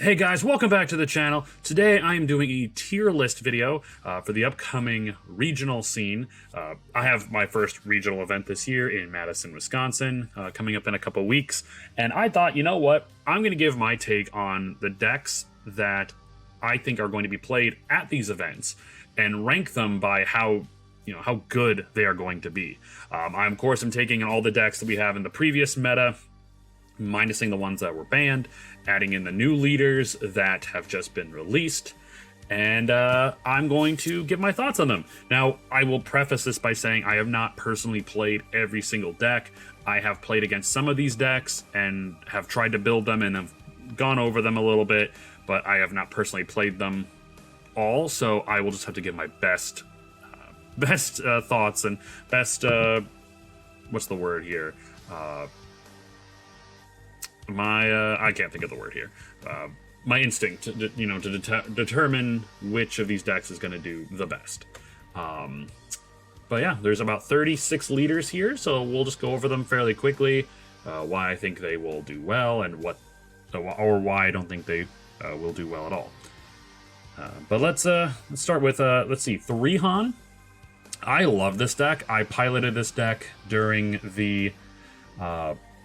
Hey guys, welcome back to the channel. Today I am doing a tier list video for the upcoming regional scene. I have my first regional event this year in Madison, Wisconsin, coming up in a couple weeks. And I thought, you know what? I'm going to give my take on the decks that I think are going to be played at these events and rank them by how good they are going to be. I'm of course taking all the decks that we have in the previous meta, minusing the ones that were banned, adding in the new leaders that have just been released, and I'm going to give my thoughts on them. Now, I will preface this by saying I have not personally played every single deck. I have played against some of these decks and have tried to build them and have gone over them a little bit, but I have not personally played them all, so I will just have to give my best thoughts and best, what's the word here? I can't think of the word here. My instinct, to determine which of these decks is going to do the best. But yeah, there's about 36 leaders here, so we'll just go over them fairly quickly. Why I think they will do well, and why I don't think they will do well at all. But let's start with let's see, 3Han. I love this deck. I piloted this deck during the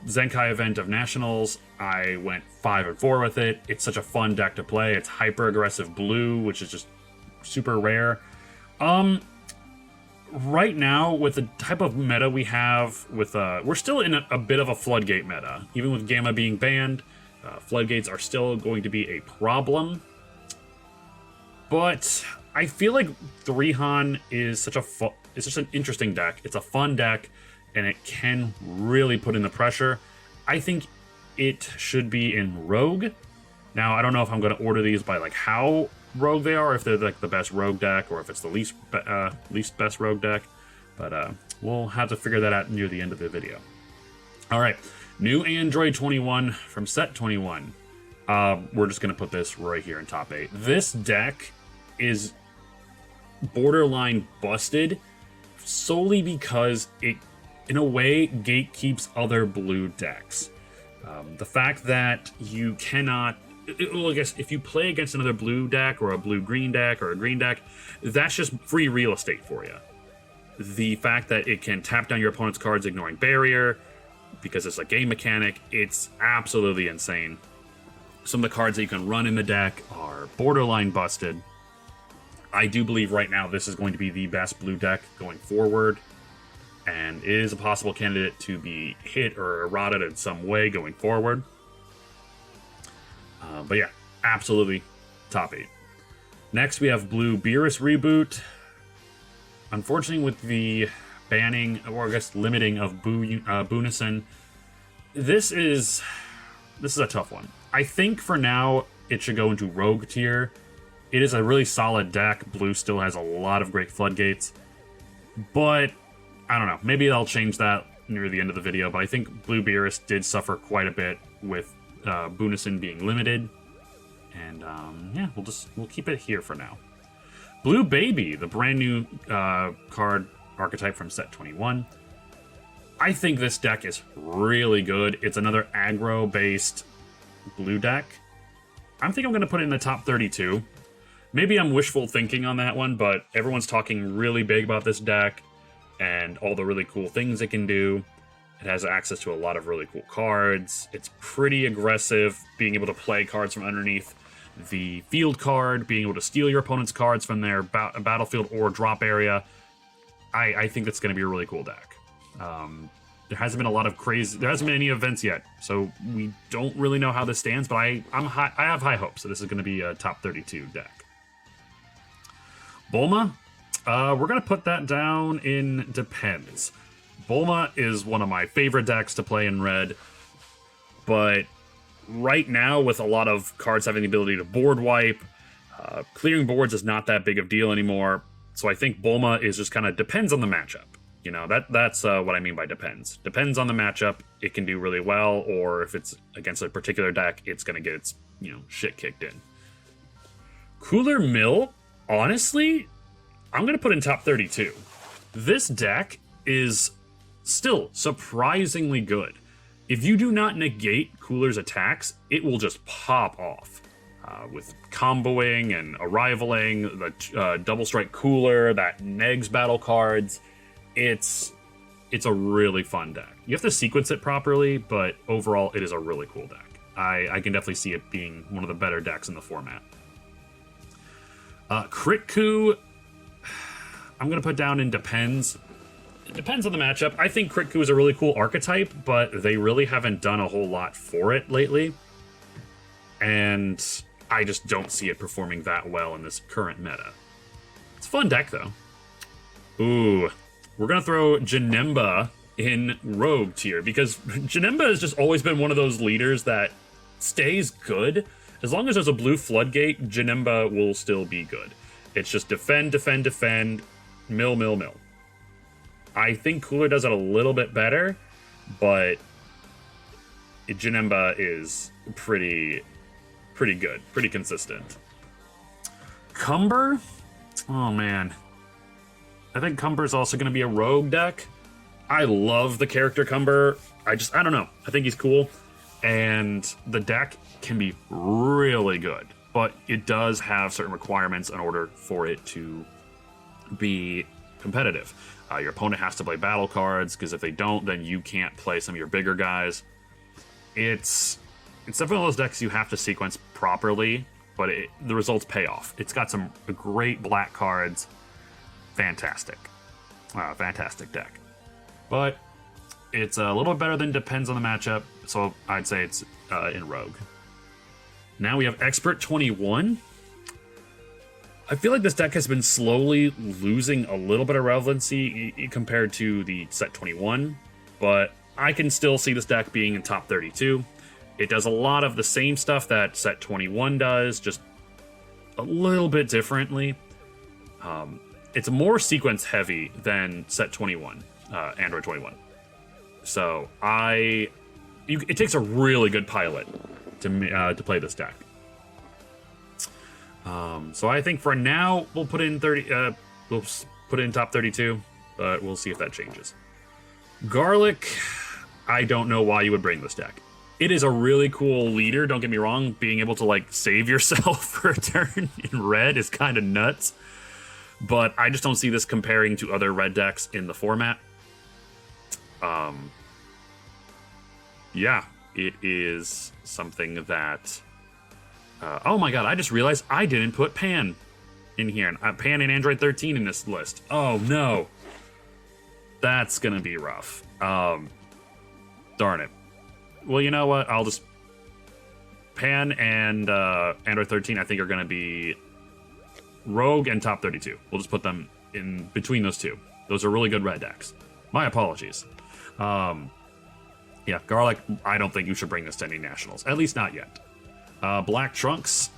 Zenkai event of Nationals. I went 5-4 with it. It's such a fun deck to play. It's hyper aggressive blue, which is just super rare. Right now, with the type of meta we have, we're still in a bit of a floodgate meta. Even with Gamma being banned, floodgates are still going to be a problem. But I feel like 3Han is such an interesting deck. It's a fun deck, and it can really put in the pressure. I think it should be in Rogue. Now, I don't know if I'm going to order these by like how rogue they are, if they're like the best rogue deck, or if it's the least best rogue deck. But we'll have to figure that out near the end of the video. All right, new Android 21 from Set 21. We're just going to put this right here in top 8. This deck is borderline busted solely because it, in a way, gatekeeps other blue decks. The fact that you cannot... Well, I guess if you play against another blue deck or a blue-green deck or a green deck, that's just free real estate for you. The fact that it can tap down your opponent's cards ignoring barrier, because it's a game mechanic, it's absolutely insane. Some of the cards that you can run in the deck are borderline busted. I do believe right now this is going to be the best blue deck going forward, and is a possible candidate to be hit or eroded in some way going forward. But yeah, absolutely top 8. Next, we have Blue Beerus Reboot. Unfortunately, with the banning, or I guess limiting of Boonison, this is a tough one. I think for now, it should go into Rogue tier. It is a really solid deck. Blue still has a lot of great floodgates, but I don't know. Maybe I'll change that near the end of the video, but I think Blue Beerus did suffer quite a bit with Boonison being limited. And yeah, we'll keep it here for now. Blue Baby, the brand new card archetype from Set 21. I think this deck is really good. It's another aggro-based blue deck. I think I'm going to put it in the top 32. Maybe I'm wishful thinking on that one, but everyone's talking really big about this deck and all the really cool things it can do. It has access to a lot of really cool cards. It's pretty aggressive, being able to play cards from underneath the field card, being able to steal your opponent's cards from their battlefield or drop area. I think that's going to be a really cool deck. There hasn't been a lot of crazy... There hasn't been any events yet, so we don't really know how this stands, but I have high hopes that this is going to be a top 32 deck. Bulma, we're going to put that down in Depends. Bulma is one of my favorite decks to play in red, but right now, with a lot of cards having the ability to board wipe, clearing boards is not that big of a deal anymore, so I think Bulma is just kind of depends on the matchup. You know, that's what I mean by depends. Depends on the matchup, it can do really well, or if it's against a particular deck, it's going to get its, shit kicked in. Cooler Mill, honestly, I'm going to put in top 32. This deck is still surprisingly good. If you do not negate Cooler's attacks, it will just pop off. with comboing and arrivaling, the double strike cooler, that Negs battle cards. It's a really fun deck. You have to sequence it properly, but overall it is a really cool deck. I can definitely see it being one of the better decks in the format. Crit Coup, I'm going to put down in depends. It depends on the matchup. I think Crit Coup is a really cool archetype, but they really haven't done a whole lot for it lately. And I just don't see it performing that well in this current meta. It's a fun deck, though. Ooh, we're going to throw Janemba in Rogue tier, because Janemba has just always been one of those leaders that stays good. As long as there's a blue floodgate, Janemba will still be good. It's just defend, defend, defend, mill, mill, mill. I think Cooler does it a little bit better, but Janemba is pretty good, pretty consistent. Cumber? Oh, man. I think Cumber's also going to be a rogue deck. I love the character Cumber. I don't know. I think he's cool. And the deck can be really good, but it does have certain requirements in order for it to be competitive. Your opponent has to play battle cards, because if they don't, then you can't play some of your bigger guys. It's definitely one of those decks you have to sequence properly, but the results pay off. It's got some great black cards. Fantastic. Fantastic deck. But it's a little bit better than depends on the matchup, so I'd say it's in Rogue. Now we have Expert 21. I feel like this deck has been slowly losing a little bit of relevancy compared to the set 21, but I can still see this deck being in top 32. It does a lot of the same stuff that set 21 does, just a little bit differently. It's more sequence heavy than set 21, Android 21. So it takes a really good pilot to play this deck. So I think for now we'll put in we'll put it in top 32, but we'll see if that changes. Garlic, I don't know why you would bring this deck. It is a really cool leader, don't get me wrong. Being able to like save yourself for a turn in red is kind of nuts, but I just don't see this comparing to other red decks in the format. Yeah, it is something that oh my god, I just realized I didn't put Pan in here. Pan and Android 13 in this list. Oh no. That's gonna be rough. Darn it. Well, you know what? I'll just... Pan and Android 13, I think, are gonna be Rogue and top 32. We'll just put them in between those two. Those are really good red decks. My apologies. Yeah, Garlic, I don't think you should bring this to any nationals. At least not yet. Black Trunks,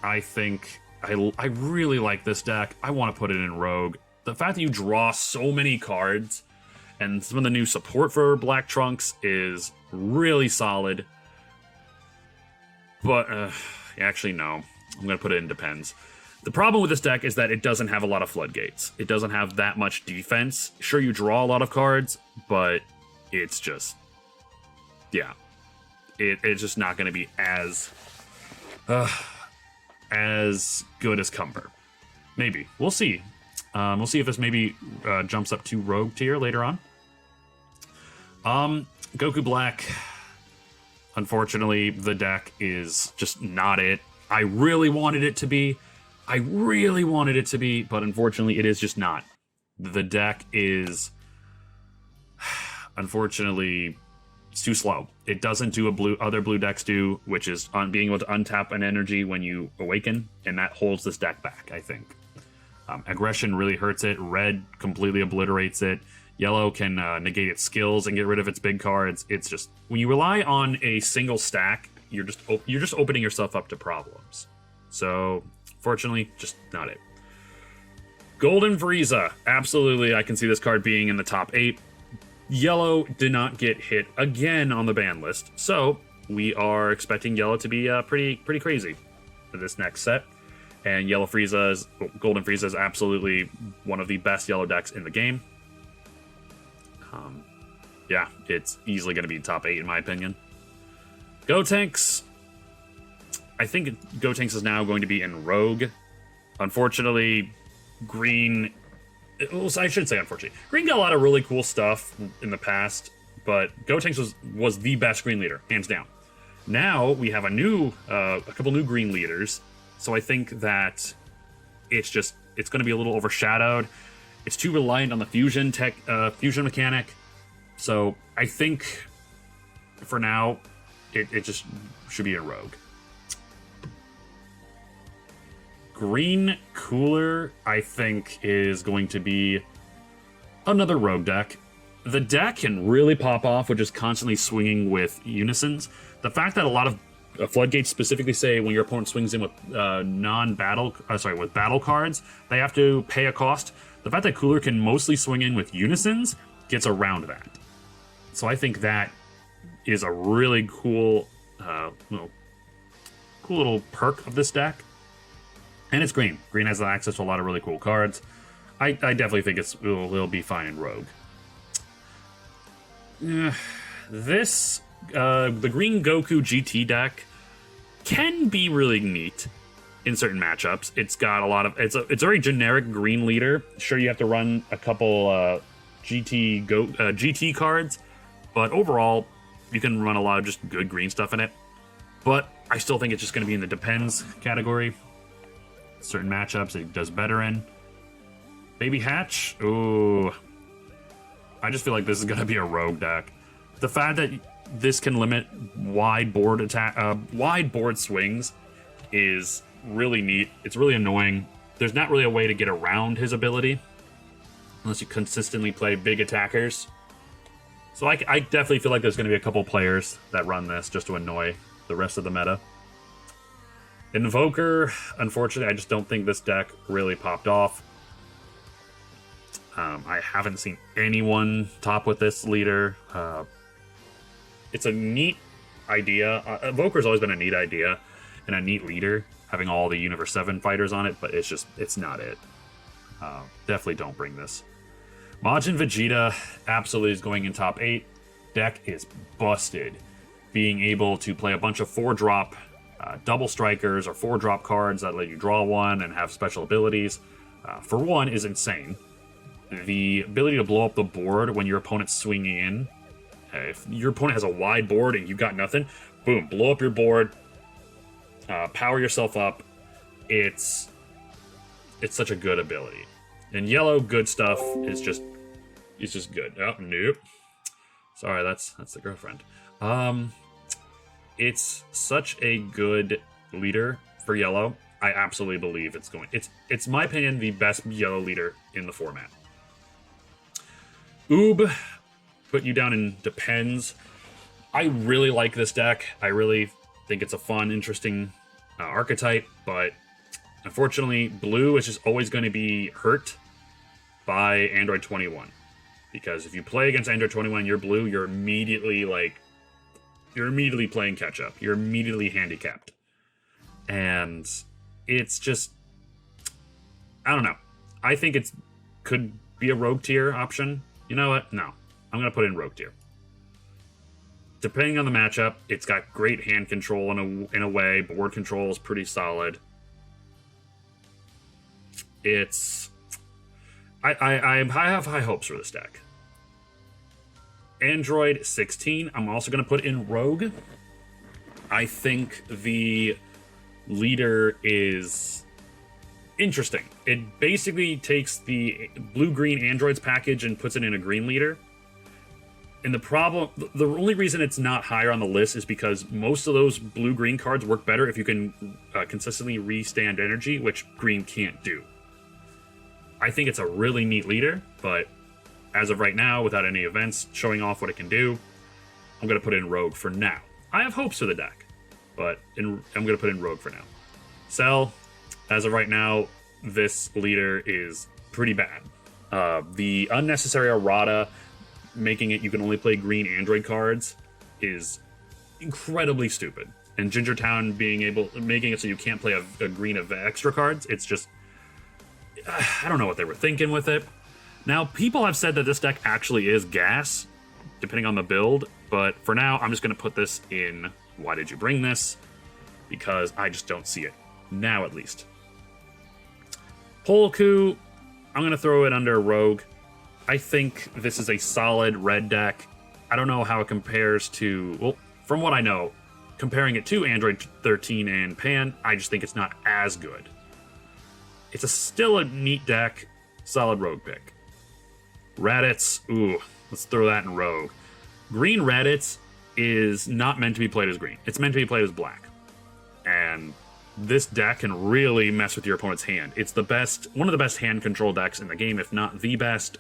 I think I really like this deck. I want to put it in Rogue. The fact that you draw so many cards and some of the new support for Black Trunks is really solid. But actually, no. I'm going to put it in depends. The problem with this deck is that it doesn't have a lot of floodgates. It doesn't have that much defense. Sure, you draw a lot of cards, but it's just... yeah. It's just not going to be as good as Cumber. Maybe. We'll see. We'll see if this maybe jumps up to Rogue tier later on. Goku Black. Unfortunately, the deck is just not it. I really wanted it to be. But unfortunately, it is just not. The deck is... unfortunately... it's too slow. It doesn't do what other blue decks do, which is being able to untap an energy when you awaken, and that holds this deck back, I think. Aggression really hurts it. Red completely obliterates it. Yellow can negate its skills and get rid of its big cards. It's just, when you rely on a single stack, you're just opening yourself up to problems. So, fortunately, just not it. Golden Frieza. Absolutely, I can see this card being in the top 8. Yellow did not get hit again on the ban list, so we are expecting Yellow to be pretty crazy for this next set. And Golden Frieza is absolutely one of the best yellow decks in the game. Yeah, it's easily going to be top 8 in my opinion. Gotenks. I think Gotenks is now going to be in Rogue. Unfortunately, Green... Well, I should say unfortunately. Green got a lot of really cool stuff in the past, but Gotenks was the best Green leader, hands down. Now we have a couple new Green leaders, so I think that it's going to be a little overshadowed. It's too reliant on the fusion mechanic. So I think for now, it just should be a Rogue. Green Cooler, I think, is going to be another Rogue deck. The deck can really pop off with just constantly swinging with unisons. The fact that a lot of floodgates specifically say when your opponent swings in with with battle cards, they have to pay a cost. The fact that Cooler can mostly swing in with unisons gets around that. So I think that is a really cool little perk of this deck. And it's green. Green has access to a lot of really cool cards. I definitely think it'll be fine in Rogue. The Green Goku GT deck can be really neat in certain matchups. It's got a lot of... It's a very generic green leader. Sure, you have to run a couple GT cards, but overall, you can run a lot of just good green stuff in it. But I still think it's just going to be in the depends category. Certain matchups it does better in. Baby Hatch? Ooh. I just feel like this is going to be a Rogue deck. The fact that this can limit wide board swings is really neat. It's really annoying. There's not really a way to get around his ability unless you consistently play big attackers. So I definitely feel like there's going to be a couple players that run this just to annoy the rest of the meta. Invoker, unfortunately, I just don't think this deck really popped off. I haven't seen anyone top with this leader. It's a neat idea. Invoker's always been a neat idea and a neat leader, having all the Universe 7 fighters on it, but it's not it. Definitely don't bring this. Majin Vegeta absolutely is going in top 8. Deck is busted. Being able to play a bunch of 4-drop double strikers or 4-drop cards that let you draw one and have special abilities, for one, is insane. The ability to blow up the board when your opponent's swinging in. If your opponent has a wide board and you've got nothing, boom, blow up your board, power yourself up. It's such a good ability. And yellow, good stuff is just good. Oh, nope. Sorry, that's the girlfriend. It's such a good leader for yellow. I absolutely believe it's my opinion, the best yellow leader in the format. Oob, put you down in depends. I really like this deck. I really think it's a fun, interesting archetype, but unfortunately, blue is just always going to be hurt by Android 21. Because if you play against Android 21 and you're blue, you're immediately playing catch up. You're immediately handicapped. And it's just, I don't know. I think it could be a rogue tier option. You know what? No. I'm going to put in rogue tier. Depending on the matchup, it's got great hand control in a way. Board control is pretty solid. I have high hopes for this deck. Android 16, I'm also going to put in Rogue. I think the leader is interesting. It basically takes the blue-green androids package and puts it in a green leader. And the only reason it's not higher on the list is because most of those blue-green cards work better if you can consistently restand energy, which green can't do. I think it's a really neat leader, but as of right now, without any events showing off what it can do, I'm going to put in Rogue for now. I have hopes for the deck, but I'm going to put in Rogue for now. Cell, as of right now, this leader is pretty bad. The unnecessary errata, making it you can only play green android cards, is incredibly stupid. And Gingertown making it so you can't play a green of extra cards, it's just, I don't know what they were thinking with it. Now, people have said that this deck actually is gas, depending on the build, but for now, I'm just going to put this in Why Did You Bring This? because I just don't see it. Now, at least. Polku, I'm going to throw it under Rogue. I think this is a solid red deck. I don't know how it compares to... Well, from what I know, comparing it to Android 13 and Pan, I just think it's not as good. It's still a neat deck. Solid Rogue pick. Raditz, ooh, let's throw that in Rogue. Green Raditz is not meant to be played as green. It's meant to be played as black. And this deck can really mess with your opponent's hand. It's the best, one of the best hand control decks in the game, if not the best.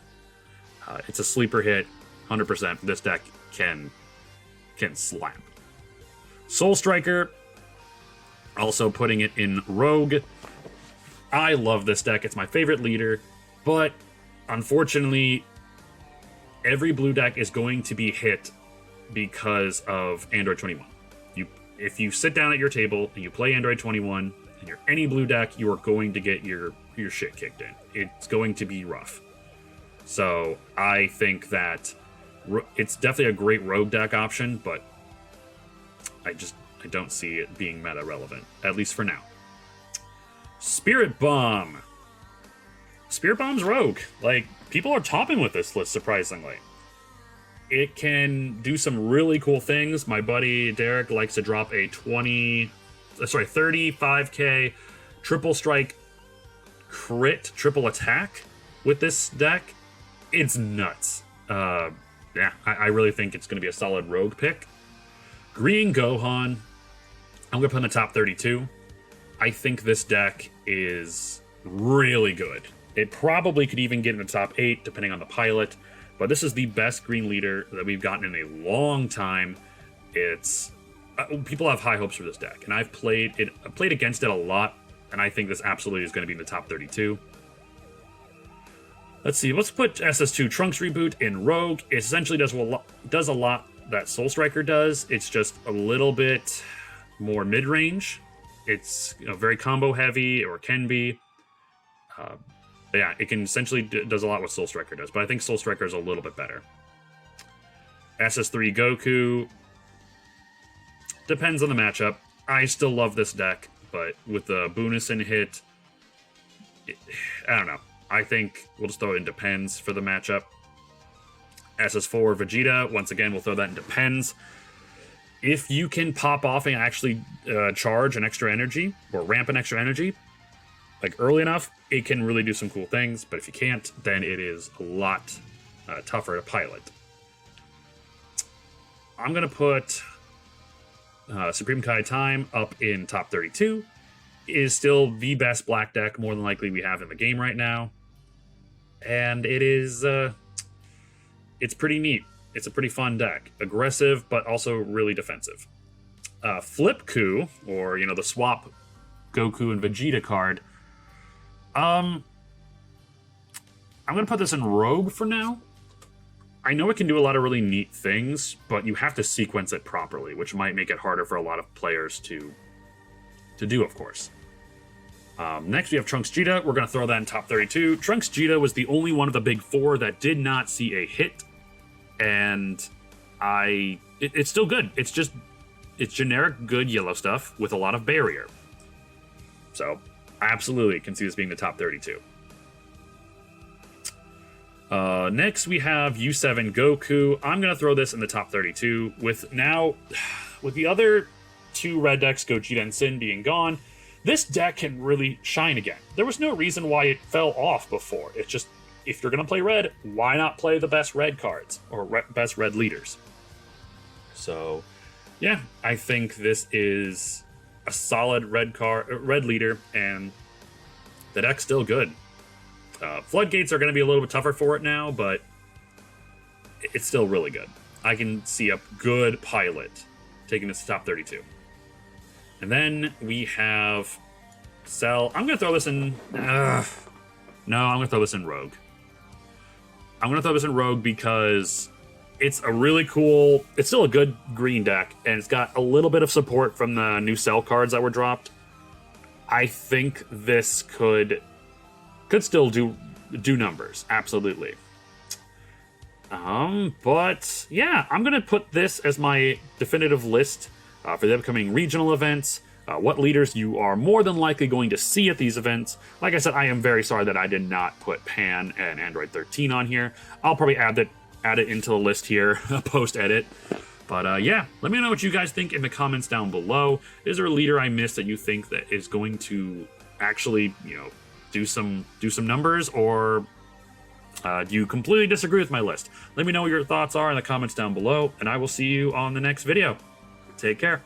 It's a sleeper hit, 100%. This deck can slap. Soul Striker, also putting it in Rogue. I love this deck. It's my favorite leader, but unfortunately, every blue deck is going to be hit because of Android 21. If you sit down at your table and you play Android 21 and you're any blue deck, you are going to get your shit kicked in. It's going to be rough. So I think that it's definitely a great rogue deck option, but I don't see it being meta relevant, at least for now. Spirit Bomb. Spirit Bomb's rogue. Like, people are topping with this list, surprisingly. It can do some really cool things. My buddy Derek likes to drop a 35k triple strike crit triple attack with this deck. It's nuts. Yeah, I really think it's going to be a solid rogue pick. Green Gohan, I'm going to put in the top 32. I think this deck is really good. It probably could even get in the top 8, depending on the pilot. But this is the best green leader that we've gotten in a long time. It's people have high hopes for this deck, and I've played against it a lot, and I think this absolutely is going to be in the top 32. Let's see. Let's put SS2 Trunks Reboot in Rogue. It essentially does a lot that Soul Striker does. It's just a little bit more mid-range. It's very combo heavy, or can be. Yeah, it can essentially does a lot what Soul Striker does, but I think Soul Striker is a little bit better. SS3 Goku depends on the matchup. I still love this deck, but with the Bunison hit, I don't know. I think we'll just throw it in Depends for the matchup. SS4 Vegeta, once again, we'll throw that in Depends. If you can pop off and actually charge an extra energy, or ramp an extra energy, like early enough, it can really do some cool things, but if you can't, then it is a lot tougher to pilot. I'm going to put Supreme Kai Time up in top 32. It is still the best black deck, more than likely, we have in the game right now. And it is, it's pretty neat. It's a pretty fun deck. Aggressive, but also really defensive. Flip Coup, or, the swap Goku and Vegeta card. I'm going to put this in Rogue for now. I know it can do a lot of really neat things, but you have to sequence it properly, which might make it harder for a lot of players to do, of course. Next, we have Trunks Cheetah. We're going to throw that in top 32. Trunks Cheetah was the only one of the big four that did not see a hit, and it's still good. It's generic good yellow stuff with a lot of barrier. So, absolutely can see this being the top 32. Next, we have U7 Goku. I'm going to throw this in the top 32. With the other two red decks, Gogeta and Sin, being gone, this deck can really shine again. There was no reason why it fell off before. It's just, if you're going to play red, why not play the best red cards, or best red leaders? So, yeah, I think this is a solid red leader, and the deck's still good. Floodgates are going to be a little bit tougher for it now, but it's still really good. I can see a good pilot taking this to top 32. And then we have Cell. I'm going to throw this in... I'm going to throw this in Rogue. I'm going to throw this in Rogue because it's a really cool... It's still a good green deck, and it's got a little bit of support from the new Cell cards that were dropped. I think this could still do numbers, absolutely. But yeah, I'm gonna put this as my definitive list for the upcoming regional events. what leaders you are more than likely going to see at these events. Like I said, I am very sorry that I did not put Pan and Android 13 on here. I'll probably add it into the list here post-edit. But yeah, let me know what you guys think in the comments down below. Is there a leader I missed that you think that is going to actually, do some numbers, or do you completely disagree with my list? Let me know what your thoughts are in the comments down below, and I will see you on the next video. Take care.